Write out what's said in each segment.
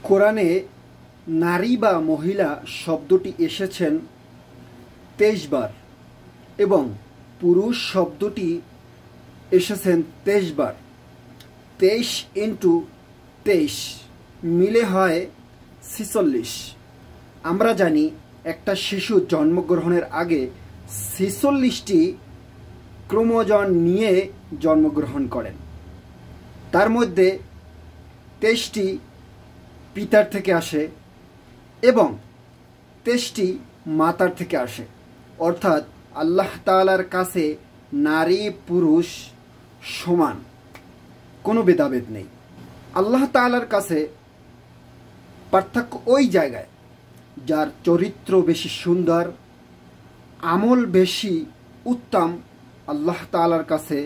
কোরআনে নারী বা মহিলা শব্দটি এসেছেন 23 বার এবং পুরুষ শব্দটি এসেছেন 23 বার। 23 ইন্টু 23 মিলে হয় 46। আমরা জানি একটা শিশু জন্মগ্রহণের আগে 46টি ক্রোমোজোম নিয়ে জন্মগ্রহণ করেন। তার মধ্যে 23টি পিতার থেকে আসে এবং 23টি মাতার থেকে আসে। অর্থাৎ আল্লাহ তাআলার কাছে নারী পুরুষ সমান, কোনো ভেদাভেদ নেই। আল্লাহ তাআলার কাছে পার্থক্য ওই জায়গায় যার চরিত্র বেশি সুন্দর, আমল বেশি উত্তম, আল্লাহ তাআলার কাছে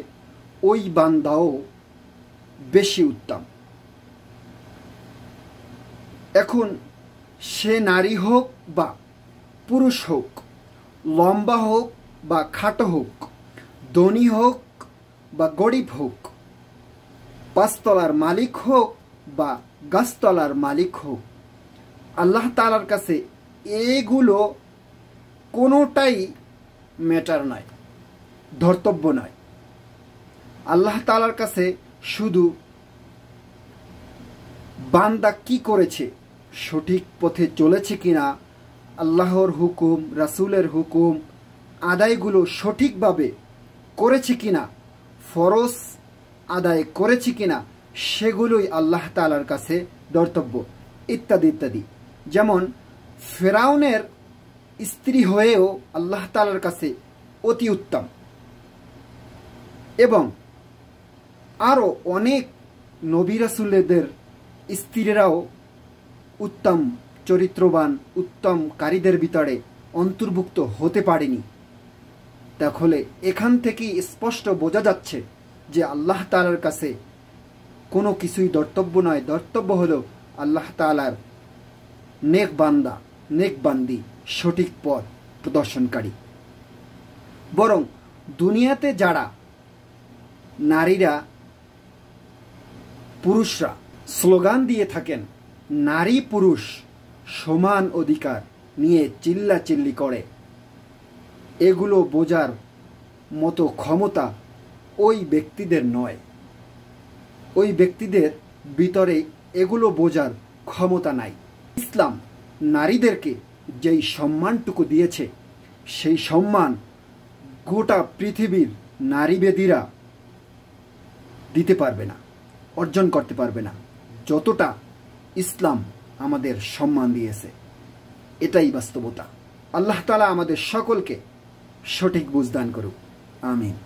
ওই বান্দাও বেশি উত্তম। এখন সে নারী হোক বা পুরুষ হোক, লম্বা হোক বা খাটো হোক, ধনী হোক বা গরিব হোক, পাঁচতলার মালিক হোক বা গাছতলার মালিক হোক, আল্লাহ তাআলার কাছে এগুলো কোনোটাই ম্যাটার নয়, ধর্তব্য নয়। আল্লাহ তাআলার কাছে শুধু বান্দা কি করেছে, সঠিক পথে চলেছে কিনা, আল্লাহর হুকুম রাসূলের হুকুম আদায়গুলো সঠিকভাবে করেছে কিনা, ফরজ আদায় করেছে কিনা, সেগুলোই আল্লাহ তাআলার কাছে ধর্তব্য, ইত্যাদি ইত্যাদি। যেমন ফেরাউনের স্ত্রী হয়েও আল্লাহ তাআলার কাছে অতি উত্তম, এবং আরও অনেক নবী রাসূলদের স্ত্রীরাও উত্তম চরিত্রবান উত্তমকারীদের ভিতরে অন্তর্ভুক্ত হতে পারেনি। তাহলে এখান থেকেই স্পষ্ট বোঝা যাচ্ছে যে আল্লাহ তাআলার কাছে কোনো কিছুই ধর্তব্য নয়। ধর্তব্য হলো আল্লাহ তাআলার নেক বান্দা, নেক বান্দি, সঠিক পথ প্রদর্শনকারী। বরং দুনিয়াতে যারা নারীরা পুরুষরা স্লোগান দিয়ে থাকেন নারী পুরুষ সমান অধিকার নিয়ে চিল্লাচিল্লি করে, এগুলো বোঝার মতো ক্ষমতা ওই ব্যক্তিদের নয়। ওই ব্যক্তিদের ভিতরে এগুলো বোঝার ক্ষমতা নাই। ইসলাম নারীদেরকে যেই সম্মানটুকু দিয়েছে, সেই সম্মান গোটা পৃথিবীর নারীবেদীরা দিতে পারবে না, অর্জন করতে পারবে না, যতটা ইসলাম আমাদের সম্মান দিয়েছে। এটাই বাস্তবতা। আল্লাহ তাআলা আমাদের সকলকে সঠিক বুঝদান করুক। আমিন।